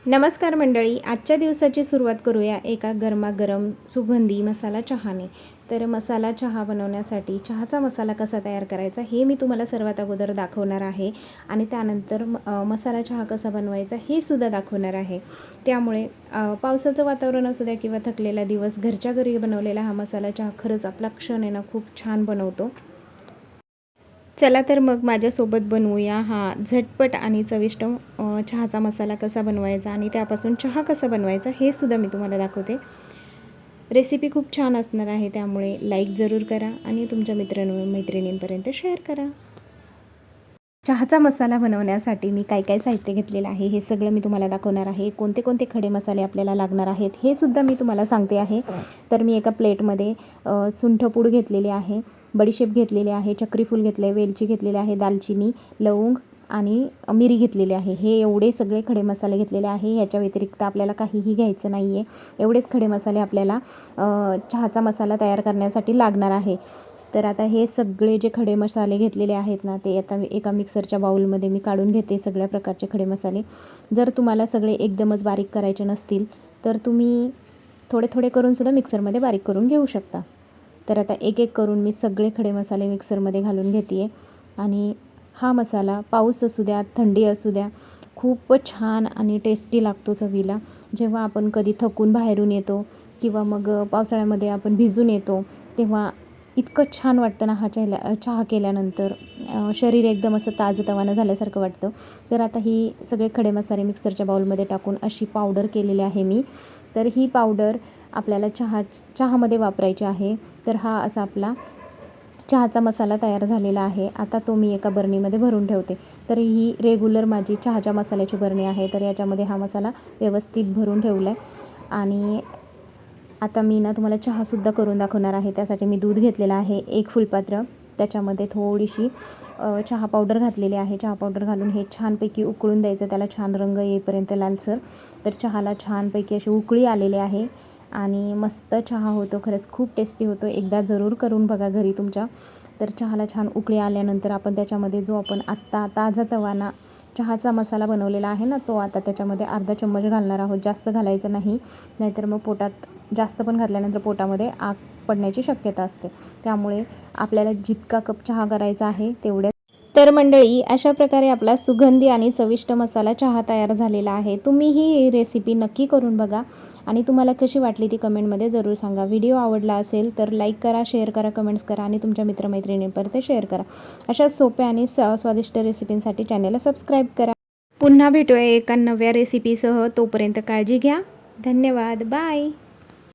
नमस्कार मंडळी, आजच्या दिवसाची सुरुवात करूया एका गरमागरम सुगंधी मसाला चहाने। तर मसाला चहा बनवण्यासाठी चहाचा मसाला कसा तयार करायचा हे मी तुम्हाला सर्वात अगोदर दाखवणार आहे आणि त्यानंतर मसाला चहा कसा बनवायचा हे सुद्धा दाखवणार आहे। त्यामुळे पावसाचं वातावरण असू द्या किंवा थकलेला दिवस, घरच्या घरी बनवलेला हा मसाला चहा खरंच आपला क्षण आहे ना खूप छान बनवतो। चला तर मग माझ्यासोबत बनवूया हा झटपट आणि चविष्ट चहाचा मसाला कसा बनवायचा आणि त्यापासून चहा कसा बनवायचा हे सुद्धा मी तुम्हाला दाखवते। रेसिपी खूप छान असणार आहे, त्यामुळे लाईक जरूर करा आणि तुमच्या मैत्रिणींपर्यंत शेअर करा। चहाचा मसाला बनवण्यासाठी मी काय काय साहित्य घेतलेलं आहे हे सगळं मी तुम्हाला दाखवणार आहे। कोणते कोणते खडे मसाले आपल्याला लागणार आहेत हे सुद्धा मी तुम्हाला सांगते आहे। तर मी एका प्लेटमध्ये सुंठपूड घेतलेली आहे, बडीशेप घेतलेली आहे, चक्रीफूल घेतले, वेलची घेतलेली आहे, दालचिनी, लवंग आणि मिरी घेतलेली आहे। हे एवढे सगळे खडे मसाले घेतलेले आहे। ह्याच्या व्यतिरिक्त आपल्याला काहीही घ्यायचं नाही आहे। एवढेच खडे मसाले आपल्याला चहाचा मसाला तयार करण्यासाठी लागणार आहे। तर आता हे सगळे जे खडे मसाले घेतलेले आहेत ना, ते आता एका मिक्सरच्या बाउलमध्ये मी काढून घेते सगळ्या प्रकारचे खडे मसाले। जर तुम्हाला सगळे एकदमच बारीक करायचे नसतील तर तुम्ही थोडे थोडे करून सुद्धा मिक्सरमध्ये बारीक करून घेऊ शकता। तर आता एक एक करून मी सगळे खडे मसाले मिक्सरमध्ये घालून घेते आणि हा मसाला पाऊस असू द्या, थंडी असू द्या, खूपच छान आणि टेस्टी लागतो चवीला। जेव्हा आपण कधी थकून बाहेरून येतो किंवा मग पावसाळ्यामध्ये आपण भिजून येतो तेव्हा इतकं छान वाटतं ना हा चहा केल्यानंतर, शरीर एकदम असं ताजंतवानं झाल्यासारखं वाटतं। तर आता ही सगळे खडे मसाले मिक्सरच्या बाउलमध्ये टाकून अशी पावडर केलेली आहे मी। तर ही पावडर आपल्याला चहामध्ये वापरायची आहे। तर हा असा आपला चहाचा मसाला तयार झालेला आहे। आता तो मी एका बरणीमध्ये भरून ठेवते। तर ही रेग्युलर माझी चहाच्या मसाल्याची बरणी आहे। तर याच्यामध्ये हा मसाला व्यवस्थित भरून ठेवला आहे आणि आता मी ना तुम्हाला चहासुद्धा करून दाखवणार आहे। त्यासाठी मी दूध घेतलेलं आहे 1 फुलपात्र, त्याच्यामध्ये थोडीशी चहा पावडर घातलेली आहे। चहा पावडर घालून हे छानपैकी उकळून द्यायचं, त्याला छान रंग येईपर्यंत लालसर। तर चहाला छानपैकी अशी उकळी आलेली आहे आणि मस्त चहा होतो, खरंच खूप टेस्टी होतो। एकदा जरूर करून बघा घरी तुमच्या। तर चहाला छान उकळी आल्यानंतर आपण त्याच्यामध्ये जो आपण आत्ता ताजातवाना चहाचा मसाला बनवलेला आहे ना, तो आता त्याच्यामध्ये अर्धा चम्मच घालणार आहोत। जास्त घालायचं नाही, नाहीतर मग पोटात जास्त पण घातल्यानंतर पोटामध्ये आग पडण्याची शक्यता असते। त्यामुळे आपल्याला जितका कप चहा करायचा आहे तेवढ्या। तर मंडळी, अशा प्रकारे आपला सुगंधी आणि चविष्ट मसाला चहा तयार झालेला आहे। तुम्ही ही रेसिपी नक्की करून बघा आणि तुम्हाला कशी वाटली ती कमेंटमध्ये जरूर सांगा। व्हिडिओ आवडला असेल तर लाईक करा, शेअर करा, कमेंट्स करा आणि तुमच्या मित्रमैत्रिणींपर्यंत शेअर करा। अशा सोप्या आणि स्वादिष्ट रेसिपींसाठी चॅनलला सबस्क्राईब करा। पुन्हा भेटूया एका नव्या रेसिपीसह, तोपर्यंत काळजी घ्या। धन्यवाद, बाय।